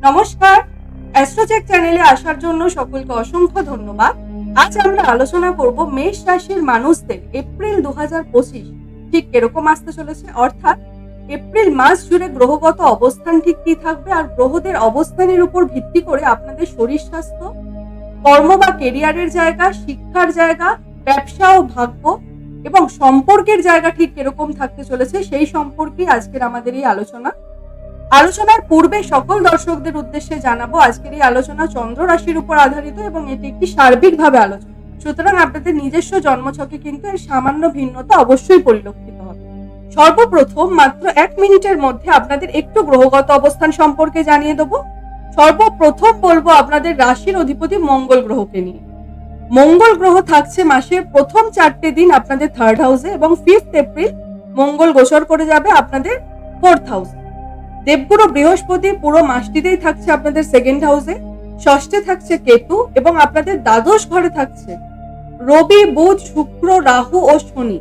নমস্কার, অ্যাস্ট্রোচেক চ্যানেলে আসার জন্য সকলকে অসংখ্য ধন্যবাদ। আজ আমরা আলোচনা করব মেষ রাশির মানুষদের এপ্রিল 2025 ঠিক এরকম আসতে চলেছে, অর্থাৎ এপ্রিল মাস জুড়ে গ্রহগত অবস্থান ঠিক কি থাকবে আর গ্রহদের অবস্থানের উপর ভিত্তি করে আপনাদের শরীর স্বাস্থ্য, কর্ম বা কেরিয়ারের জায়গা, শিক্ষার জায়গা, ব্যবসা ও ভাগ্য এবং সম্পর্কের জায়গা ঠিক এরকম থাকতে চলেছে সেই সম্পর্কে আজকের আমাদের এই আলোচনার পূর্বে সকল দর্শকদের উদ্দেশ্যে জানাবো আজকের এই আলোচনা চন্দ্র রাশির উপর আধারিত এবং এটি একটি সার্বিকভাবে আলোচনা, সুতরাং আপনাদের নিজস্ব জন্মছকে কিন্তু এর সামান্য ভিন্নতা অবশ্যই পরিলক্ষিত হবে। সর্বপ্রথম মাত্র 1 মিনিটের মধ্যে আপনাদের একটু গ্রহগত অবস্থান সম্পর্কে জানিয়ে দেবো। সর্বপ্রথম বলবো আপনাদের রাশির অধিপতি মঙ্গল গ্রহকে নিয়ে। মঙ্গল গ্রহ থাকছে মাসের প্রথম 4টে দিন আপনাদের 3rd হাউসে এবং 5th এপ্রিল মঙ্গল গোচর করে যাবে আপনাদের 4th হাউসে। দেবগুরু বৃহস্পতি পুরো মাসটিতেই থাকছে আপনাদের 2nd হাউসে, ষষ্ঠে থাকছে কেতু এবং আপনাদের দ্বাদশ ঘরে থাকছে রবি, বুধ, শুক্র, রাহু ও শনি।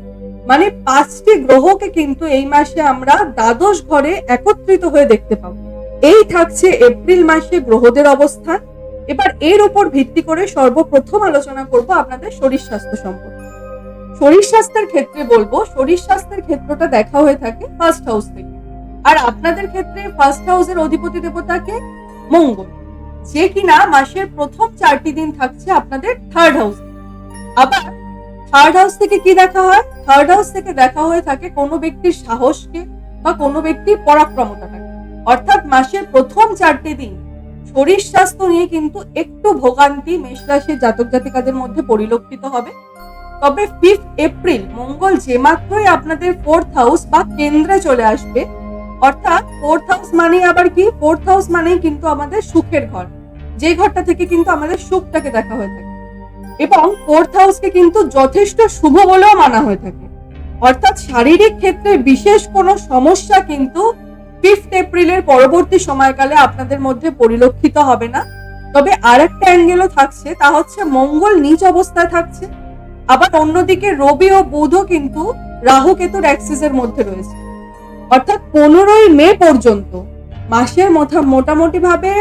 মানে 5টি গ্রহকে কিন্তু এই মাসে আমরা দ্বাদশ ঘরে একত্রিত হয়ে দেখতে পাবো। এই থাকছে এপ্রিল মাসে গ্রহদের অবস্থান। এবার এর উপর ভিত্তি করে সর্বপ্রথম আলোচনা করব আপনাদের শরীর স্বাস্থ্য সম্পর্কে। শরীর স্বাস্থ্যের ক্ষেত্রে বলবো, শরীর স্বাস্থ্যের ক্ষেত্রটা দেখা হয়ে থাকে 1st হাউস থেকে, আর আপনাদের ক্ষেত্রে 1st হাউসের অধিপতি দেবতাকে মঙ্গল, যে কিনা মাসের প্রথম 4টি দিন থাকছে আপনাদের 3rd হাউসে। আবার 3rd হাউস থেকে কি দেখা হয়? 3rd হাউস থেকে দেখা হয়ে থাকে কোনো ব্যক্তির সাহসকে বা কোনো ব্যক্তির পরাক্রমতাটাকে। অর্থাৎ মাসের প্রথম 4টে দিন শরীর স্বাস্থ্য নিয়ে কিন্তু একটু ভোগান্তি মেষ রাশির জাতক জাতিকাদের মধ্যে পরিলক্ষিত হবে। তবে 5th এপ্রিল মঙ্গল যে মাত্রই আপনাদের 4th হাউস বা কেন্দ্রে চলে আসবে, অর্থাৎ 4th হাউস মানে আবার কি? 4th হাউস মানেই কিন্তু আমাদের সুখের ঘর, যে ঘরটা থেকে কিন্তু আমাদের সুখটাকে দেখা হয়ে থাকে এবং 4th হাউসকে কিন্তু যথেষ্ট শুভ বলেও মানা হয়ে থাকে। অর্থাৎ শারীরিক ক্ষেত্রে বিশেষ কোনো সমস্যা কিন্তু 5th এপ্রিলের পরবর্তী সময়কালে আপনাদের মধ্যে পরিলক্ষিত হবে না। তবে আরেকটা অ্যাঙ্গেলও থাকছে, তা হচ্ছে মঙ্গল নিচ অবস্থায় থাকছে, আবার অন্যদিকে রবি ও বুধও কিন্তু রাহু কেতুর অ্যাক্সিসের মধ্যে রয়েছে। অর্থাৎ 15ই মে পর্যন্ত মাসের মোটামুটি ভাবে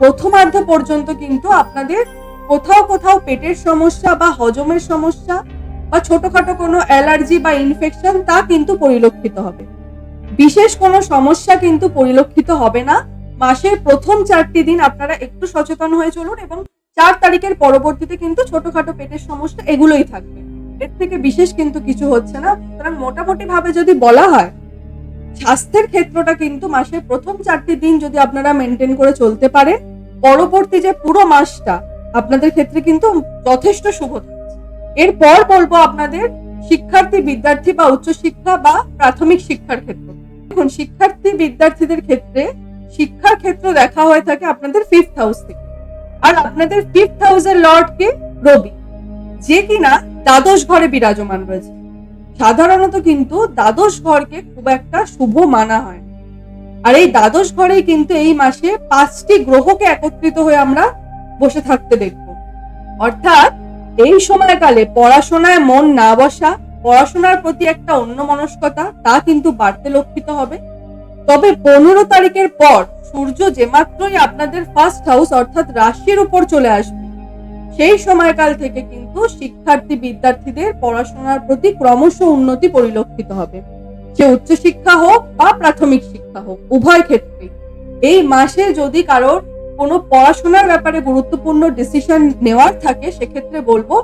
প্রথমার্ধ পর্যন্ত কিন্তু আপনাদের কোথাও কোথাও পেটের সমস্যা বা হজমের সমস্যা বা ছোটখাটো কোনো অ্যালার্জি বা ইনফেকশন তা কিন্তু পরিলক্ষিত হবে। বিশেষ কোনো সমস্যা কিন্তু পরিলক্ষিত হবে না। মাসের প্রথম 4টি দিন আপনারা একটু সচেতন হয়ে চলুন এবং 4 তারিখের পরবর্তীতে কিন্তু ছোটখাটো পেটের সমস্যা এগুলোই থাকবে, এর থেকে বিশেষ কিন্তু কিছু হচ্ছে না। সুতরাং মোটামুটি ভাবে যদি বলা হয়, স্বাস্থ্যের ক্ষেত্রটা কিন্তু মাসের প্রথম 4টি দিন যদি আপনারা মেনটেন করে চলতে পারে, পরবর্তী যে পুরো মাসটা আপনাদের ক্ষেত্রে কিন্তু যথেষ্ট শুভ থাকছে। এরপর বলবো আপনাদের শিক্ষার্থী, বিদ্যার্থী বা উচ্চশিক্ষা বা প্রাথমিক শিক্ষার ক্ষেত্র। এখন শিক্ষার্থী বিদ্যার্থীদের ক্ষেত্রে শিক্ষার ক্ষেত্র দেখা হয়ে থাকে আপনাদের 5th হাউস থেকে, আর আপনাদের 5th হাউসের লর্ড কে রবি, যে কিনা দ্বাদশ ঘরে বিরাজমান রয়েছে। সাধারণত কিন্তু দ্বাদশ ঘরকে খুব একটা শুভ মানা হয়, আর এই দ্বাদশ ঘরেই কিন্তু এই মাসে 5টি গ্রহকে একত্রিত হয়ে আমরা বসে থাকতে দেখব। অর্থাৎ এই সময়কালে পড়াশোনায় মন না বসা, পড়াশোনার প্রতি একটা অন্যমনস্কতা তা কিন্তু বাড়তে লক্ষিত হবে। তবে 15 তারিখের পর সূর্য যে মাত্রই আপনাদের 1st হাউস অর্থাৎ রাশির উপর চলে আসবে, সেই সময়কাল থেকে কিন্তু শিক্ষার্থী বিদ্যার্থীদের পড়াশোনার প্রতি ক্রমশ উন্নতি পরিলক্ষিত হবে। সে উচ্চশিক্ষা হোক বা প্রাথমিক শিক্ষা হোক, উভয় ক্ষেত্রেই এই মাসে যদি কারোর কোনো পড়াশোনার ব্যাপারে গুরুত্বপূর্ণ ডিসিশন নেওয়ার থাকে, সেক্ষেত্রে বলবো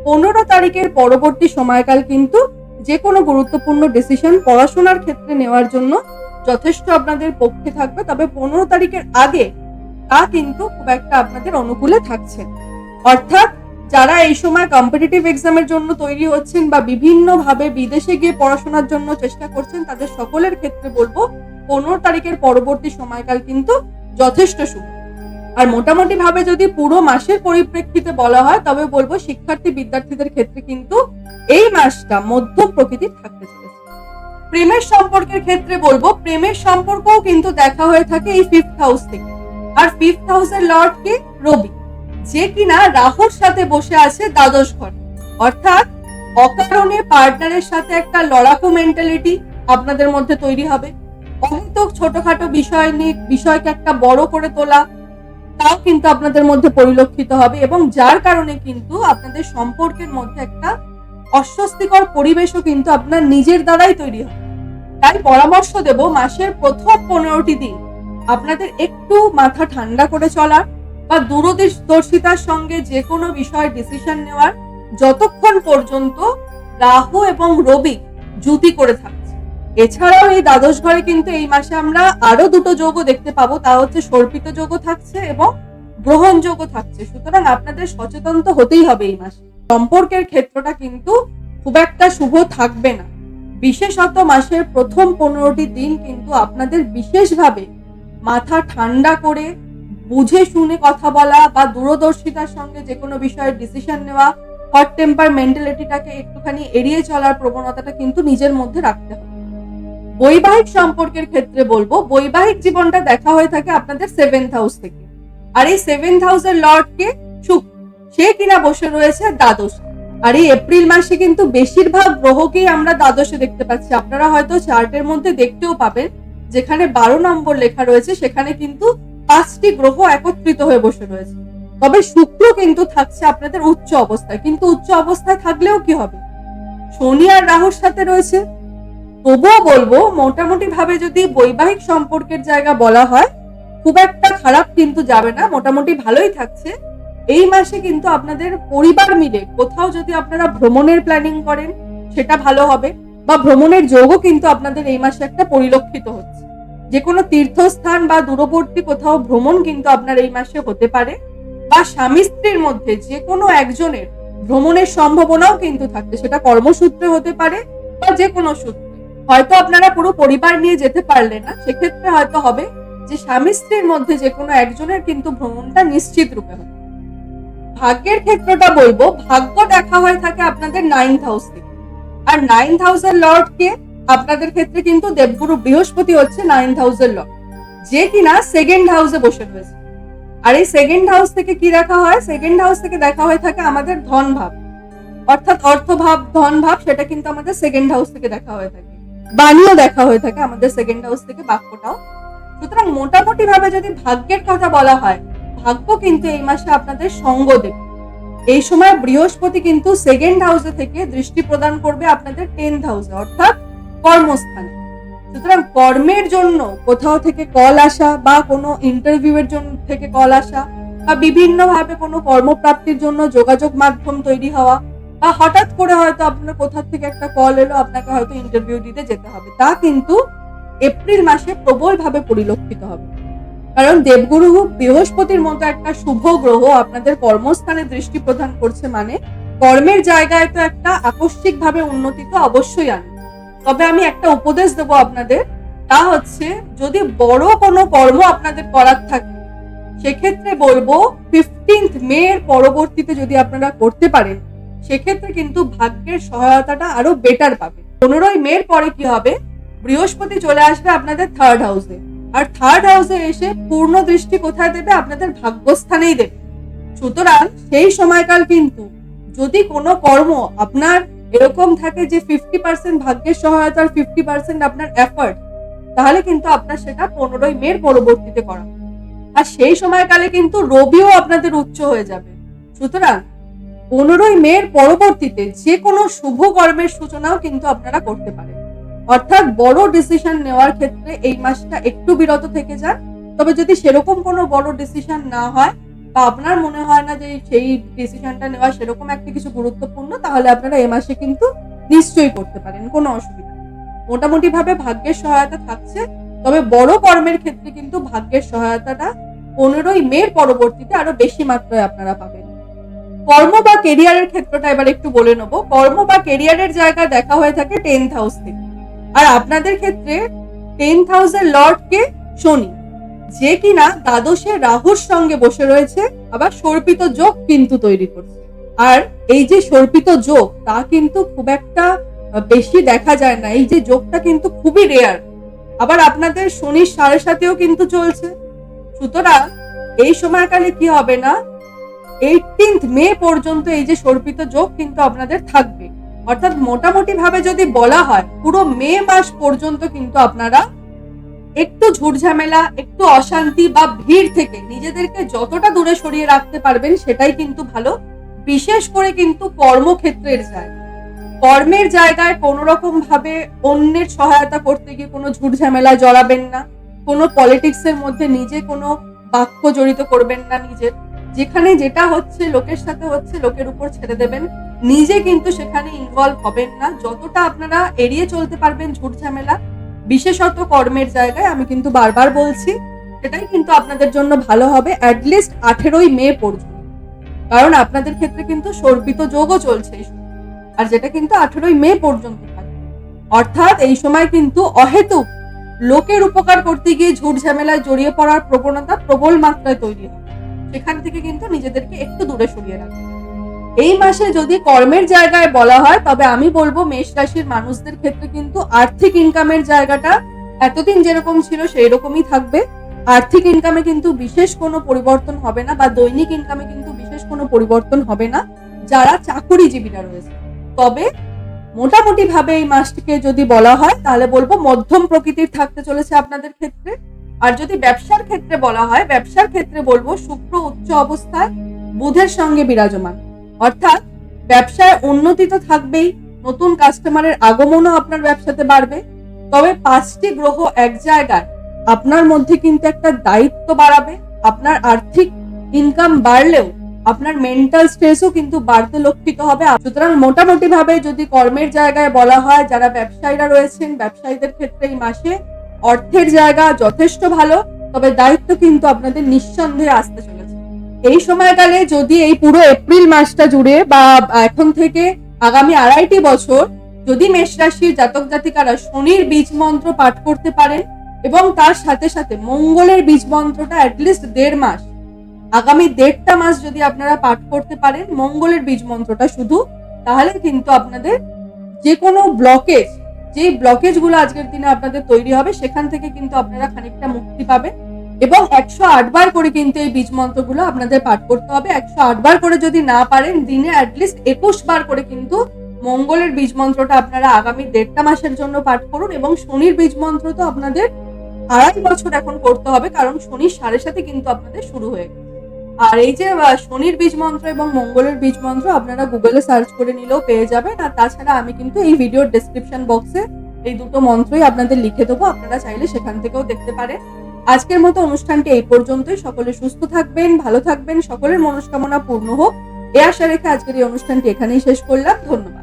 15 তারিখের পরবর্তী সময়কাল কিন্তু যে কোনো গুরুত্বপূর্ণ ডিসিশন পড়াশোনার ক্ষেত্রে নেওয়ার জন্য যথেষ্ট আপনাদের পক্ষে থাকবে। তবে 15 তারিখের আগে তা কিন্তু খুব একটা আপনাদের অনুকূলে থাকছে। অর্থাৎ যারা এই সময় কম্পিটিটিভ এক্সামের জন্য তৈরি হচ্ছেন বা বিভিন্ন ভাবে বিদেশে গিয়ে পড়াশোনার জন্য চেষ্টা করছেন, তাদের সকলের ক্ষেত্রে বলবো 15 তারিখের পরবর্তী সময়কাল কিন্তু যথেষ্ট শুভ। আর মোটামুটি ভাবে যদি পুরো মাসের পরিপ্রেক্ষিতে বলা হয়, তবে বলবো শিক্ষার্থী বিদ্যার্থীদের ক্ষেত্রে কিন্তু এই মাসটা মধ্যম প্রকৃতির থাকতে চলেছে। প্রেমের সম্পর্কের ক্ষেত্রে বলবো, প্রেমের সম্পর্কও কিন্তু দেখা হয়ে থাকে এই 5th হাউস থেকে, আর 5th হাউসের লর্ড কে রবি, যে কিনা রাহুর সাথে বসে আছে দ্বাদশ ঘরে। অর্থাৎ অকারণে পার্টনারের সাথে একটা লড়াকু মেন্টালিটি আপনাদের মধ্যে তৈরি হবে। অহেতুক ছোটখাটো বিষয়কে একটা বড় করে তোলা তাও কিন্তু আপনাদের মধ্যে পরিলক্ষিত হবে, এবং যার কারণে কিন্তু আপনাদের সম্পর্কের মধ্যে একটা অস্বস্তিকর পরিবেশও কিন্তু আপনার নিজের দ্বারাই তৈরি হবে। তাই পরামর্শ দেব, মাসের প্রথম 15টি দিন আপনাদের একটু মাথা ঠান্ডা করে চলার বা দূরদর্শিতার সঙ্গে যে কোনো বিষয়ে ডিসিশন নেওয়ার, যতক্ষণ পর্যন্ত রাহু এবং রবি জুতি করে থাকছে। এছাড়াও এই দ্বাদশ ঘরে কিন্তু এই মাসে আমরা আরো দুটো যোগও দেখতে পাবো, তা হচ্ছে সর্পিত যোগও থাকছে এবং গ্রহণ যোগও থাকছে। সুতরাং আপনাদের সচেতন তো হতেই হবে এই মাসে। সম্পর্কের ক্ষেত্রটা কিন্তু খুব একটা শুভ থাকবে না। বিশেষত মাসের প্রথম 15টি দিন কিন্তু আপনাদের বিশেষভাবে মাথা ঠান্ডা করে বুঝে শুনে কথা বলা বা দূরদর্শিতার সঙ্গে যে কোনো বিষয়ে ডিসিশন নেওয়া, হট টেম্পার মেন্টালিটিটাকে একটুখানি এড়িয়ে চলার প্রবণতাটা কিন্তু নিজের মধ্যে রাখতে হবে। বৈবাহিক সম্পর্কের ক্ষেত্রে বলবো, বৈবাহিক জীবনটা দেখা হয়ে থাকে আপনাদের 7th হাউস থেকে। আর এই 7th হাউসের লর্ড কে? শুক্র। সে কিনা বসে রয়েছে দ্বাদশে। আর এই এপ্রিল মাসে কিন্তু বেশিরভাগ গ্রহকেই আমরা দ্বাদশে দেখতে পাচ্ছি। আপনারা হয়তো চার্টের মধ্যে দেখতেও পাবেন, যেখানে 12 নম্বর লেখা রয়েছে সেখানে কিন্তু 5টি গ্রহ একত্রিত হয়ে বসে রয়েছে। তবে শুক্র কিন্তু থাকছে আপনাদের উচ্চ অবস্থায়। কিন্তু উচ্চ অবস্থায় থাকলেও কি হবে, শনি আর রাহুর সাথে রয়েছে। তবুও বলবো, মোটামুটি ভাবে যদি বৈবাহিক সম্পর্কের জায়গা বলা হয়, খুব একটা খারাপ কিন্তু যাবে না, মোটামুটি ভালোই থাকছে। এই মাসে কিন্তু আপনাদের পরিবার মিলে কোথাও যদি আপনারা ভ্রমণের প্ল্যানিং করেন, সেটা ভালো হবে, বা ভ্রমণের যোগও কিন্তু আপনাদের এই মাসে একটা পরিলক্ষিত হচ্ছে। যে কোনো তীর্থস্থান বা দূরবর্তী কোথাও ভ্রমণ কিন্তু আপনার এই মাসে হতে পারে, বা স্বামী স্ত্রীর মধ্যে যে কোনো একজনের ভ্রমণের সম্ভাবনাও কিন্তু থাকছে। সেটা কর্মসূত্রে হতে পারে বা যে কোনো সূত্রে। হয়তো আপনারা পুরো পরিবার নিয়ে যেতে পারলেন না, সেক্ষেত্রে হয়তো হবে যে স্বামী স্ত্রীর মধ্যে যে কোনো একজনের কিন্তু ভ্রমণটা নিশ্চিত রূপে হবে। ভাগ্যের ক্ষেত্রটা বলবো, ভাগ্য দেখা হয়ে থাকে আপনাদের 9th হাউস থেকে। আর 9th হাউসের লর্ড কে? আপনাদের ক্ষেত্রে কিন্তু দেবগুরু বৃহস্পতি হচ্ছে 9th হাউসের লর্ড, যে কিনা 2nd হাউসে বসে রয়েছে। আর এই 2nd হাউস থেকে কি দেখা হয়? 2nd হাউস থেকে দেখা হয়ে থাকে আমাদের ধন ভাব, অর্থাৎ অর্থ ভাব, ধন ভাব, সেটা কিন্তু আমাদের 2nd হাউস থেকে দেখা হয়ে থাকে। বাণীও দেখা হয়ে থাকে আমাদের 2nd হাউস থেকে, বাক্যটাও। সুতরাং মোটামুটি ভাবে যদি ভাগ্যের কথা বলা হয়, ভাগ্য কিন্তু এই মাসে আপনাদের সঙ্গ দেবে। এই সময় বৃহস্পতি কিন্তু 2nd হাউসে থেকে দৃষ্টি প্রদান করবে আপনাদের 10th হাউসে, অর্থাৎ কর্মস্থানে। সুতরাং কর্মের জন্য কোথাও থেকে কল আসা, বা কোনো ইন্টারভিউ এর জন্য থেকে কল আসা, বা বিভিন্ন ভাবে কোনো কর্মপ্রাপ্তির জন্য যোগাযোগ মাধ্যম তৈরি হওয়া, বা হঠাৎ করে হয়তো আপনার কোথা থেকে একটা কল এলো, আপনাকে হয়তো ইন্টারভিউ দিতে যেতে হবে, তা কিন্তু এপ্রিল মাসে প্রবল ভাবে পরিলক্ষিত হবে। কারণ দেবগুরু বৃহস্পতির মতো একটা শুভ গ্রহ আপনাদের কর্মস্থানে দৃষ্টি প্রদান করছে, মানে কর্মের জায়গায় তো একটা আকস্মিক ভাবে উন্নতি তো অবশ্যই আনবে। তবে আমি একটা উপদেশ দেবো আপনাদের, তা হচ্ছে যদি বড় কোনো কর্ম আপনাদের করার থাকে, সেক্ষেত্রে বলবো 15th মে এর পরবর্তীতে যদি আপনারা করতে পারেন, সেক্ষেত্রে কিন্তু ভাগ্যের সহায়তাটা আরো বেটার পাবে। 15ই মে এর পরে কি হবে, বৃহস্পতি চলে আসবে আপনাদের 3rd হাউসে। আর 3rd হাউসে এসে পূর্ণ দৃষ্টি কোথায় দেবে? আপনাদের ভাগ্যস্থানেই দেবে। সুতরাং সেই সময়কাল কিন্তু যদি কোনো কর্ম আপনার এরকম থাকে যে 50% ভাগ্যের সহায়তা আর 50% আপনার এফর্ট, তাহলে কিন্তু আপনার সেটা 15ই মে এর পরবর্তীতে করা। আর সেই সময়কালে কিন্তু রবিও আপনাদের উচ্চ হয়ে যাবে। সুতরাং 15ই মে এর পরবর্তীতে যে কোনো শুভ কর্মের সূচনাও কিন্তু আপনারা করতে পারেন। অর্থাৎ বড় ডিসিশন নেওয়ার ক্ষেত্রে এই মাসটা একটু বিরত থেকে যান। তবে যদি সেরকম কোনো বড় ডিসিশন না হয়, বা আপনার মনে হয় না যে সেই ডিসিশনটা নেওয়া সেরকম একটা কিছু গুরুত্বপূর্ণ, তাহলে আপনারা এই মাসে কিন্তু নিশ্চয়ই করতে পারেন, কোনো অসুবিধা নেই। মোটামুটি ভাবে ভাগ্যের সহায়তা থাকছে, তবে বড় কর্মের ক্ষেত্রে কিন্তু ভাগ্যের সহায়তাটা 15ই মে এর পরবর্তীতে আরো বেশি মাত্রায় আপনারা পাবেন। কর্ম বা কেরিয়ারের ক্ষেত্রটা এবার একটু বলে নেবো। কর্ম বা কেরিয়ারের জায়গা দেখা হয়ে থাকে 10th হাউস থেকে। আর আপনাদের ক্ষেত্রে 10th হাউসের লর্ড কে? শনি, যে কিনা দ্বাদশে রাহুর সঙ্গে বসে রয়েছে, আবার সর্পিত যোগ কিন্তু তৈরি করছে। আর এই যে সর্পিত যোগ, তা কিন্তু খুব একটা বেশি দেখা যায় না। এই যে যোগটা কিন্তু খুবই রেয়ার। আবার আপনাদের শনির 7.5 কিন্তু চলছে। সুতরাং এই সময়কালে কি হবে না, 18th মে পর্যন্ত এই যে সর্পিত যোগ কিন্তু আপনাদের থাকবে। অর্থাৎ মোটামুটি ভাবে যদি বলা হয়, পুরো মে মাস পর্যন্ত কিন্তু আপনারা একটু ঝুটঝামেলা, একটু অশান্তি বা ভিড় থেকে নিজেদেরকে যতটা দূরে সরিয়ে রাখতে পারবেন সেটাই কিন্তু ভালো। বিশেষ করে কিন্তু কর্মক্ষেত্রের জায়গায়, কর্মের জায়গায় কোনো রকম ভাবে অন্যের সহায়তা করতে গিয়ে কোনো ঝুটঝামেলা জড়াবেন না, কোনো পলিটিক্সের মধ্যে নিজে কোনো বাক্য জড়িত করবেন না নিজের। যেখানে যেটা হচ্ছে লোকের সাথে হচ্ছে লোকের উপর ছেড়ে দেবেন, নিজে কিন্তু সেখানে ইনভলভ হবেন না। যতটা আপনারা এড়িয়ে চলতে পারবেন ঝুটঝামেলা, বিশেষত কর্মের জায়গায়, আমি কিন্তু বারবার বলছি, সেটাই কিন্তু আপনাদের জন্য ভালো হবে অ্যাটলিস্ট 18ই মে পর্যন্ত। কারণ আপনাদের ক্ষেত্রে কিন্তু সর্পিত যোগও চলছে এই সময়, আর যেটা কিন্তু 18ই মে পর্যন্ত থাকবে। অর্থাৎ এই সময় কিন্তু অহেতুক লোকের উপকার করতে গিয়ে ঝুট ঝামেলায় জড়িয়ে পড়ার প্রবণতা প্রবল মাত্রায় তৈরি হবে। সেখান থেকে কিন্তু নিজেদেরকে একটু দূরে সরিয়ে রাখবে। এই মাসে যদি কর্মের জায়গায় বলা হয়, তবে আমি বলবো মেষ রাশির মানুষদের ক্ষেত্রে কিন্তু আর্থিক ইনকামের জায়গাটা এতদিন যেরকম ছিল সেই রকমই থাকবে। আর্থিক ইনকামে কিন্তু বিশেষ কোনো পরিবর্তন হবে না, বা দৈনিক ইনকামে কিন্তু বিশেষ কোনো পরিবর্তন হবে না যারা চাকুরিজীবীরা রয়েছে। তবে মোটামুটি ভাবে এই মাসটিকে যদি বলা হয় তাহলে বলবো মধ্যম প্রকৃতির থাকতে চলেছে আপনাদের ক্ষেত্রে। আর যদি ব্যবসার ক্ষেত্রে বলা হয়, ব্যবসার ক্ষেত্রে বলবো শুক্র উচ্চ অবস্থায় বুধের সঙ্গে বিরাজমান। অর্থাৎ ব্যবসায় উন্নতি তো থাকবেই, নতুন কাস্টমারের আগমনও আপনার ব্যবসাতে বাড়বে। তবে 5টি গ্রহ এক জায়গায় আপনার মধ্যে কিন্তু একটা দায়িত্ব বাড়াবে। আপনার আর্থিক ইনকাম বাড়লেও আপনার মেন্টাল স্ট্রেসও কিন্তু বাড়তে লক্ষিত হবে। সুতরাং মোটামুটি ভাবে যদি কর্মের জায়গায় বলা হয়, যারা ব্যবসায়ীরা রয়েছেন, ব্যবসায়ীদের ক্ষেত্রে এই মাসে অর্থের জায়গা যথেষ্ট ভালো, তবে দায়িত্ব কিন্তু আপনাদের নিঃসন্দেহে আসতে চলেছে। এই সময়কালে যদি এই পুরো এপ্রিল মাসটা জুড়ে বা এখন থেকে আগামী 2.5 বছর যদি মেষ রাশির জাতক জাতিকারা শনির বীজ মন্ত্র পাঠ করতে পারেন এবং তার সাথে সাথে মঙ্গলের বীজ মন্ত্রটা অ্যাটলিস্ট 1.5 মাস, আগামী 1.5টা মাস যদি আপনারা পাঠ করতে পারেন মঙ্গলের বীজ মন্ত্রটা শুধু, তাহলে কিন্তু আপনাদের যে কোনো ব্লকেজ, যে ব্লকেজ গুলো আজকের দিনে আপনাদের তৈরি হবে সেখান থেকে কিন্তু আপনারা খানিকটা মুক্তি পাবেন। এবং 108 বার করে কিন্তু এই বীজ মন্ত্রগুলো আপনাদের পাঠ করতে হবে। 108 বার করে যদি না পারেন, দিনে অ্যাটলিস্ট 21 বার করে কিন্তু মঙ্গলের বীজ মন্ত্রটা আপনারা আগামী 1.5টা মাসের জন্য পাঠ করুন। এবং শনির বীজ মন্ত্র তো আপনাদের 2.5 বছর এখন করতে হবে, কারণ শনির 7.5 কিন্তু আপনাদের শুরু হয়ে গেছে। আর এই যে শনির বীজ মন্ত্র এবং মঙ্গলের বীজ মন্ত্র আপনারা গুগলে সার্চ করে নিলেও পেয়ে যাবেন। আর তাছাড়া আমি কিন্তু এই ভিডিওর ডেসক্রিপশন বক্সে এই দুটো মন্ত্রই আপনাদের লিখে দেবো, আপনারা চাইলে সেখান থেকেও দেখতে পারেন। আজকের মতো অনুষ্ঠানটি এই পর্যন্তই। সকলে সুস্থ থাকবেন, ভালো থাকবেন, সকলের মনস্কামনা পূর্ণ হোক, এই আশা রেখে আজকের এই অনুষ্ঠানটি এখানেই শেষ করলাম। ধন্যবাদ।